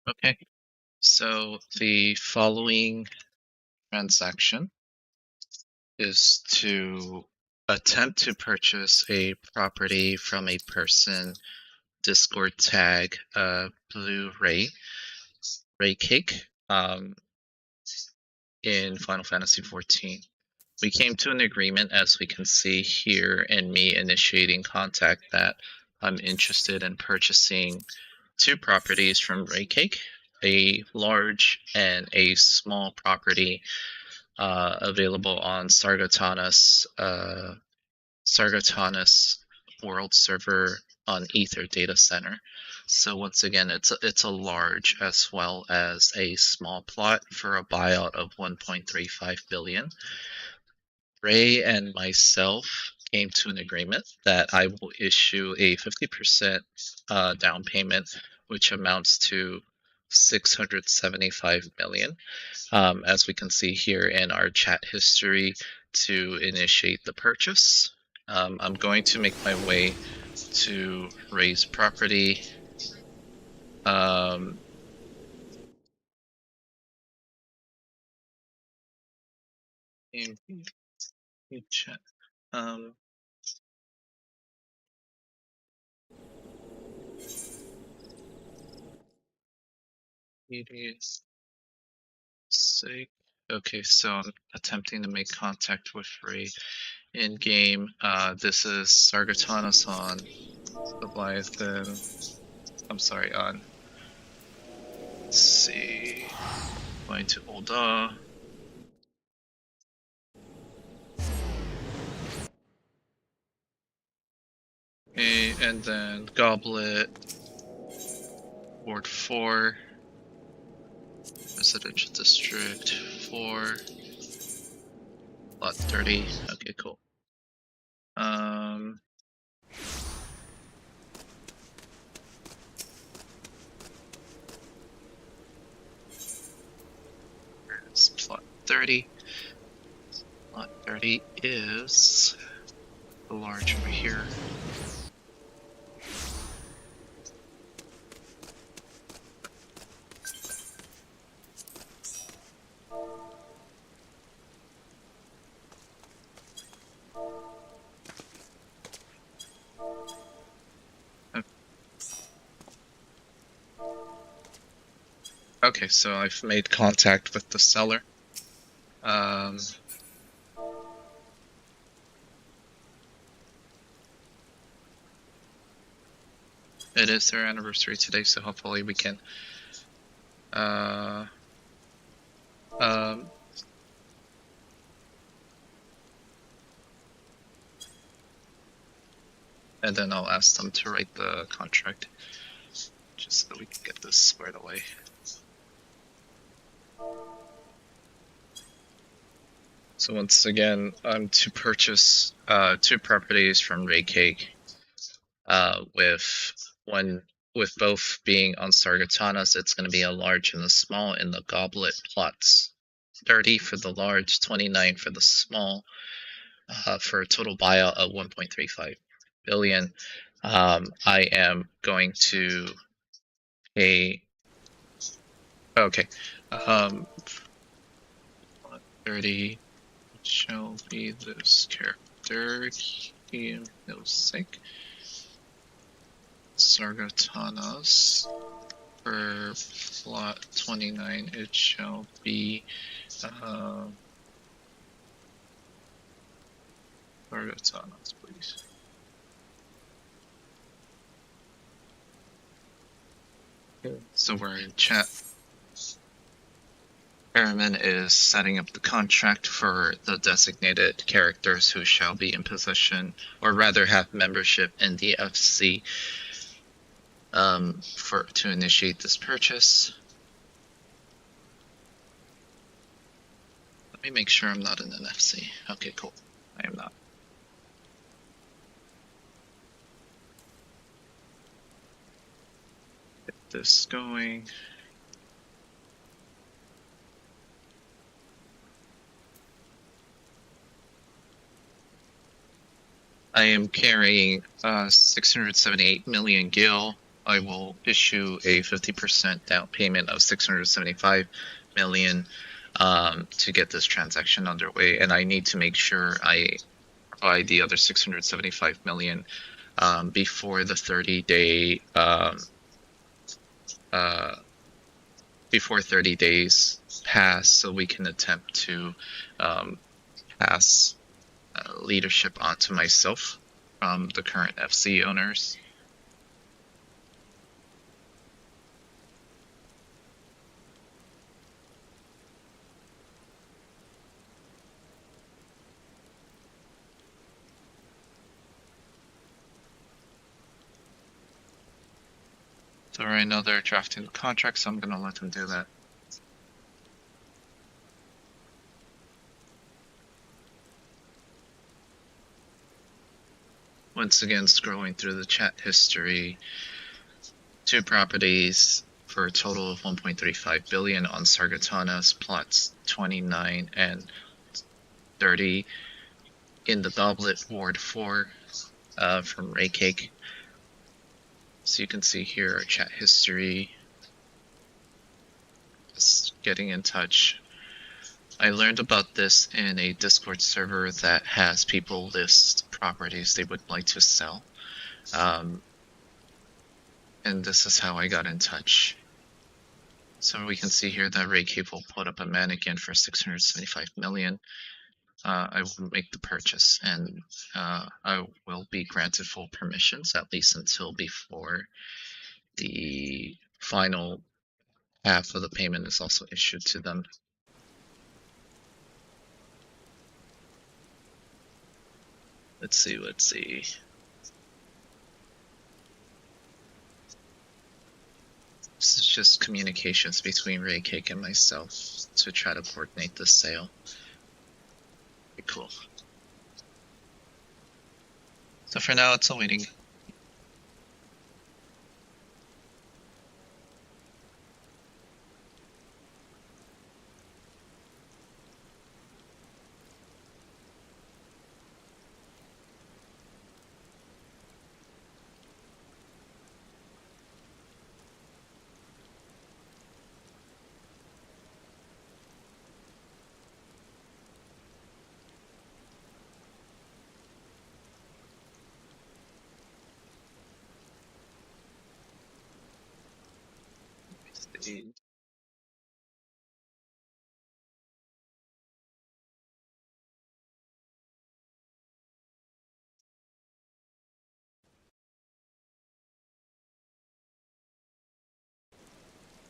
Okay, so the following transaction is to attempt to purchase a property from a person, Discord tag, RaeCake, in Final Fantasy XIV. We came to an agreement, as we can see here, in me initiating contact, that I'm interested in purchasing two properties from RaeCake, a large and a small property available on Sargatanas world server on Ether data center. So once again, it's a large as well as a small plot for a buyout of 1.35 billion. Ray and myself came to an agreement that I will issue a 50% down payment, which amounts to 675 million, as we can see here in our chat history, to initiate the purchase. I'm going to make my way to Ray's property. Chat. Sake. Okay, so I'm attempting to make contact with Ray in game. This is Sargatanas on Leviathan. I'm sorry, on. Let's see. Going to Ul'dah. Okay, and then Goblet. Ward 4. Residential District 4. Lot 30. Okay, cool. Where's plot 30? Plot 30 is the large over here. Okay, so I've made contact with the seller. It is their anniversary today, so hopefully we can and then I'll ask them to write the contract, just so we can get this squared away. So once again, I'm to purchase two properties from RaeCake, with both being on Sargatanas. It's going to be a large and a small in the Goblet plots. 30 for the large, 29 for the small, for a total buyout of 1.35 billion. I am going to pay. Okay. 30 shall be this character. Music. Sargatanas. For plot 29, it shall be Sargatanas, please. So we're in chat. Airman is setting up the contract for the designated characters who shall be in possession, or rather have membership in the FC, to initiate this purchase. Let me make sure I'm not in an FC. Okay, cool. I am not. Get this going. I am carrying 678 million gil I will issue a 50% down payment of 675 million to get this transaction underway, and I need to make sure I provide the other 675 million before the 30-day before 30 days pass, so we can attempt to pass leadership onto myself from the current FC owners. So right now they're drafting the contract, so I'm gonna let them do that. Once again, scrolling through the chat history, 2 properties for a total of 1.35 billion on Sargatanas, plots 29 and 30 in the Goblet, Ward 4 from RaeCake. So you can see here our chat history. Just getting in touch. I learned about this in a Discord server that has people list properties they would like to sell. And this is how I got in touch. So we can see here that RaeCake will put up a mannequin for 675 million. I will make the purchase, and I will be granted full permissions, at least until before the final half of the payment is also issued to them. Let's see. This is just communications between RaeCake and myself to try to coordinate the sale. Pretty cool. So for now, it's a waiting.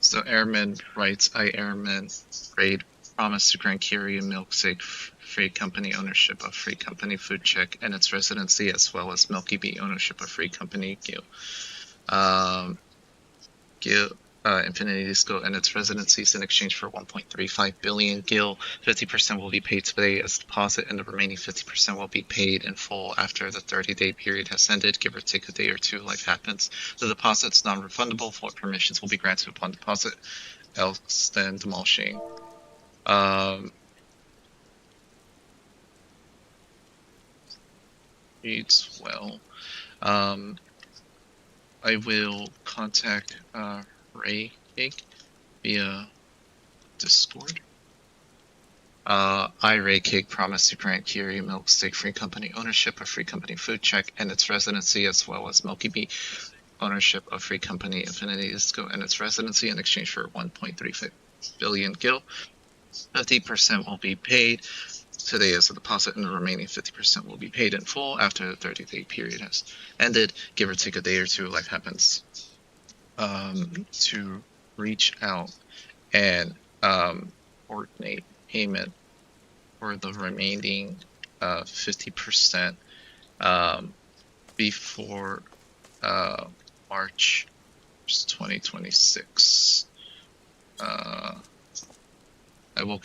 So Airman writes, I Airman Raid promise to grant Kiri a milkshake Free Company ownership of Free Company Food Check and its residency, as well as Milky Bee ownership of Free Company Gil. Infinity Disco and its residencies in exchange for 1.35 billion gil. 50% will be paid today as deposit, and the remaining 50% will be paid in full after the 30-day period has ended, give or take a day or two. Life happens. The deposit is non-refundable. Full permissions will be granted upon deposit, else then demolishing. Reads well. I will contact RaeCake via Discord. RaeCake promise to grant Kiri Milksteak Free Company ownership of Free Company Food Check and its residency, as well as Milky Bee ownership of Free Company Infinity Disco and its residency in exchange for 1.35 billion gil. 50% will be paid today as a deposit, and the remaining 50% will be paid in full after the 30-day period has ended, give or take a day or two. Life happens. To reach out and coordinate payment for the remaining 50% before March 2026. I will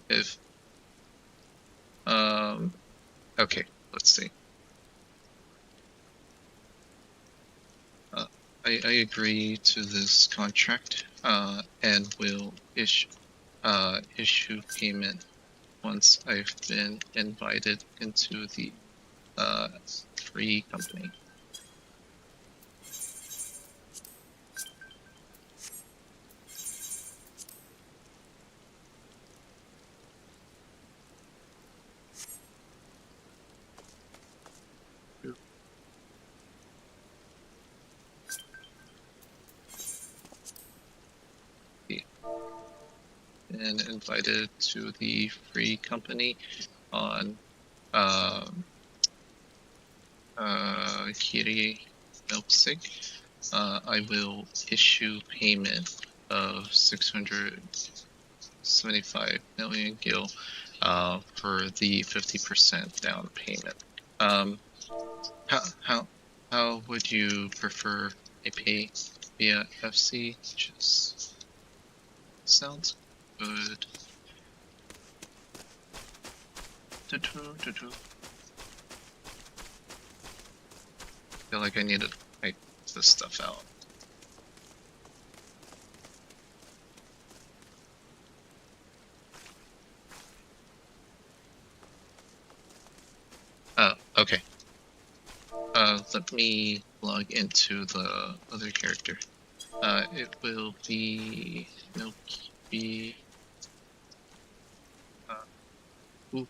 if okay, let's see. I agree to this contract and will issue payment once I've been invited into the free company. And invited to the free company on Kiri Milksig. I will issue payment of 675 million gil for the 50% down payment. How would you prefer a pay via FC? Just sounds good. Feel like I need to type this stuff out. Okay. Let me log into the other character. It will be Milky. Ooh.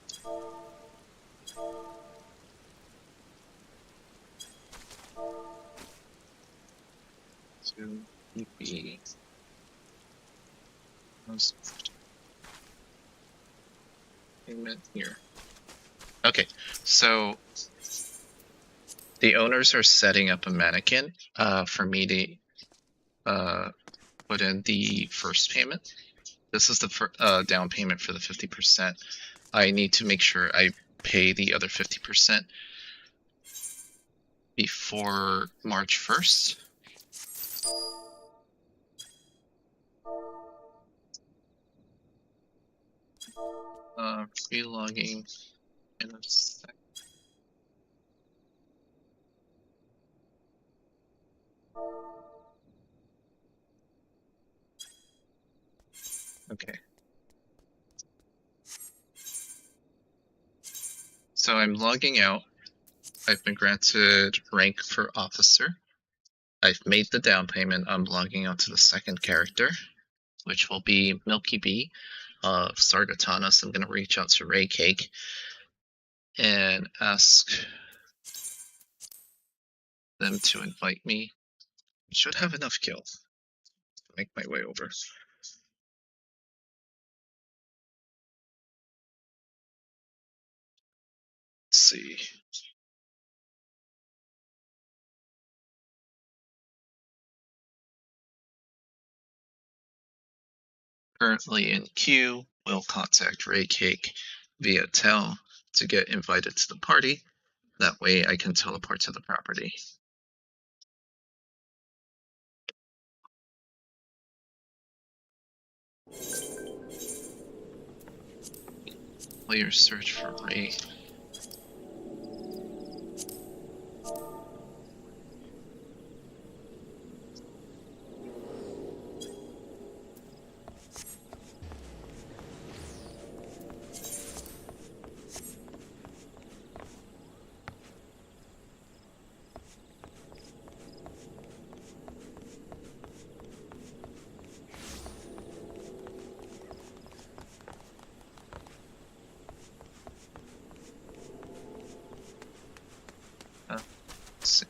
To be payment here. Okay, so the owners are setting up a mannequin for me to put in the first payment. This is the down payment for the 50%. I need to make sure I pay the other 50% before March 1st. Relogging in a sec. Okay. So I'm logging out. I've been granted rank for officer. I've made the down payment. I'm logging out to the second character, which will be Milky Bee of Sargatanas. I'm going to reach out to RaeCake and ask them to invite me. I should have enough kills to make my way over. Let's see. Currently in queue, will contact RaeCake via tel to get invited to the party. That way I can teleport to the property. Player search for Rae. Let's see.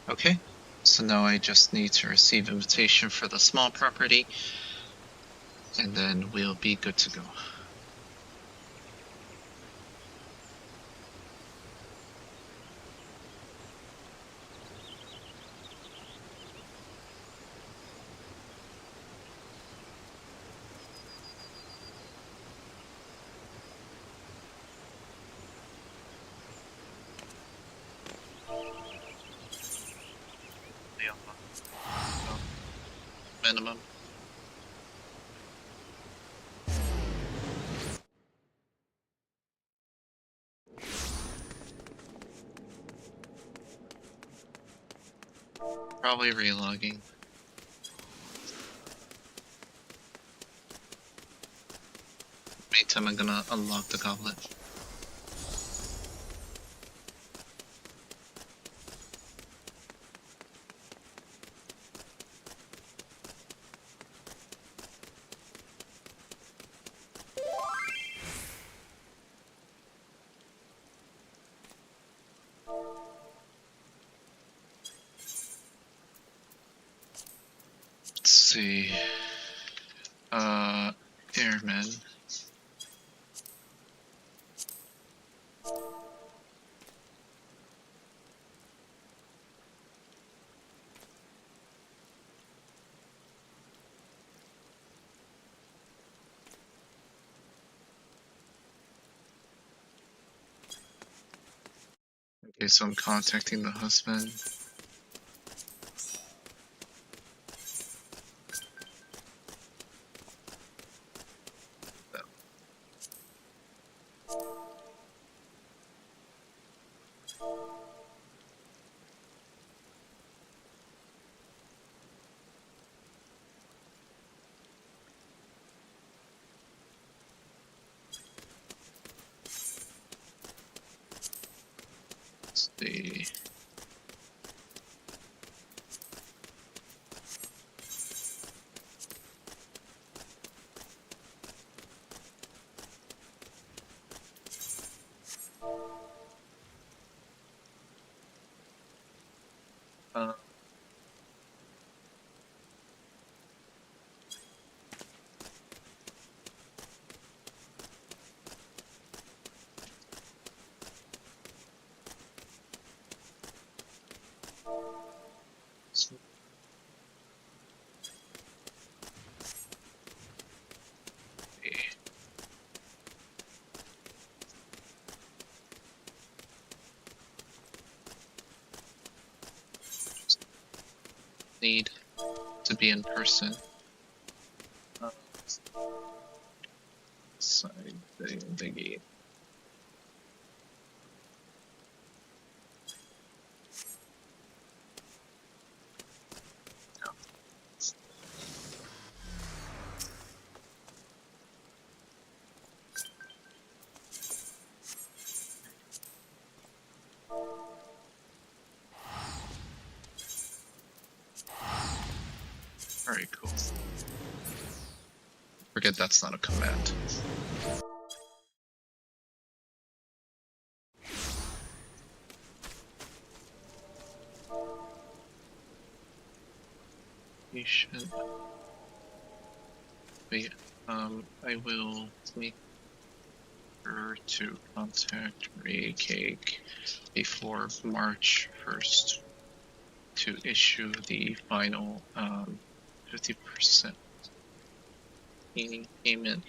Okay, so now I just need to receive invitation for the small property. and then we'll be good to go. Minimum. Probably relogging. Meantime, I'm gonna unlock the goblet. Let's see. Airmen. Okay, so I'm contacting the husband. Let's see. Uh, let's see. Need to be in person. Side the gate. Alright, cool. Forget that's not a command. Patient. Wait, I will make sure to contact RaeCake before March 1st to issue the final 50% payment,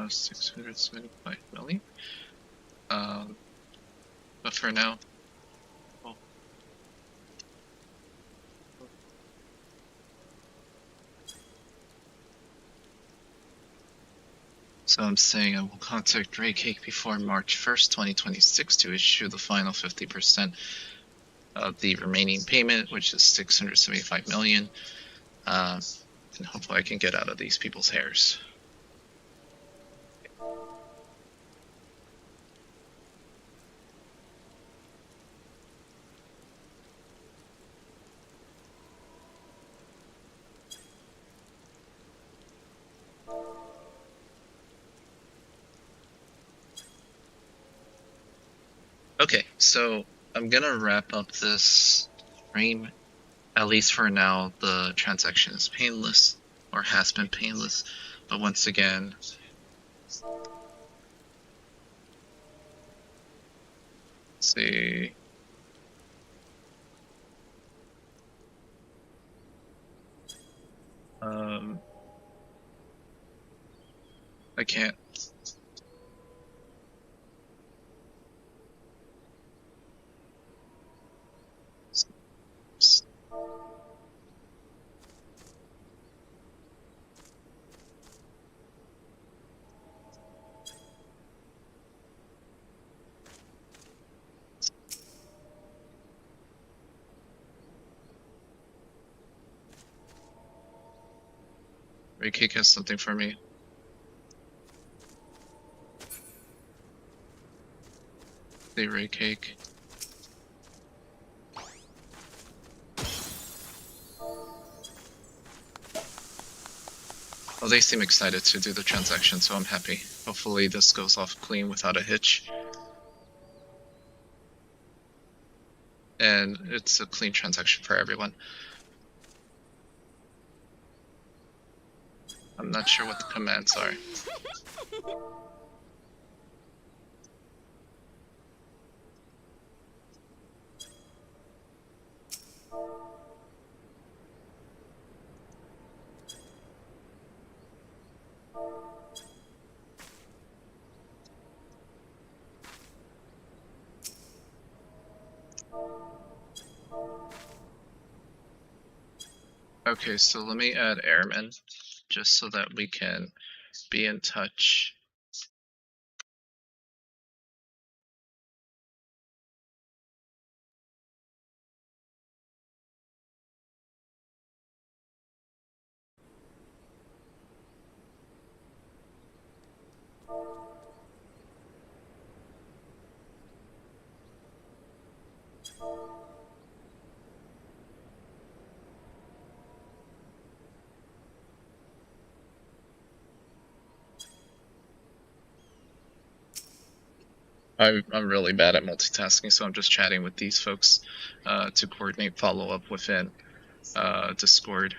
675 million. But for now, well, so I'm saying I will contact RaeCake before March 1st, 2026 to issue the final 50% of the remaining payment, which is 675 million. And hopefully I can get out of these people's hairs. Okay, so I'm gonna wrap up this stream. At least for now, the transaction is painless, or has been painless. But once again, let's see. I can't. RaeCake has something for me. The RaeCake. Well, they seem excited to do the transaction, so I'm happy. Hopefully this goes off clean without a hitch. And it's a clean transaction for everyone. I'm not sure what the commands are. Okay, so let me add airmen, just so that we can be in touch. I'm really bad at multitasking, so I'm just chatting with these folks to coordinate follow-up within Discord.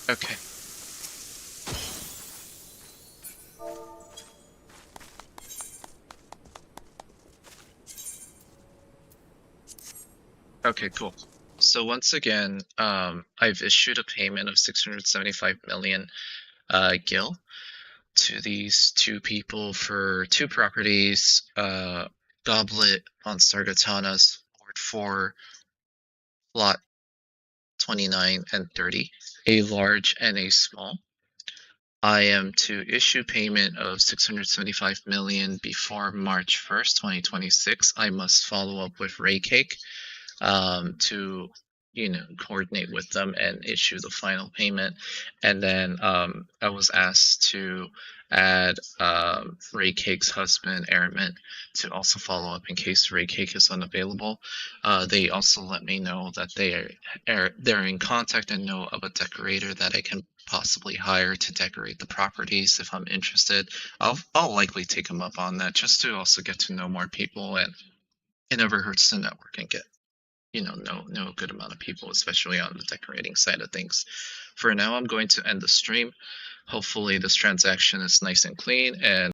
Okay. Okay, cool. So once again, I've issued a payment of 675 million gil to these two people for two properties, Goblet on Sargatanas, Ward 4, Lot 29 and 30, a large and a small. I am to issue payment of 675 million before March 1st, 2026. I must follow up with RaeCake to coordinate with them and issue the final payment. And then I was asked to add RaeCake's husband Airman to also follow up in case RaeCake is unavailable. They also let me know that they're in contact and know of a decorator that I can possibly hire to decorate the properties if I'm interested. I'll likely take them up on that just to also get to know more people, and it never hurts to network and get know a good amount of people, especially on the decorating side of things. For now, I'm going to end the stream. Hopefully this transaction is nice and clean, and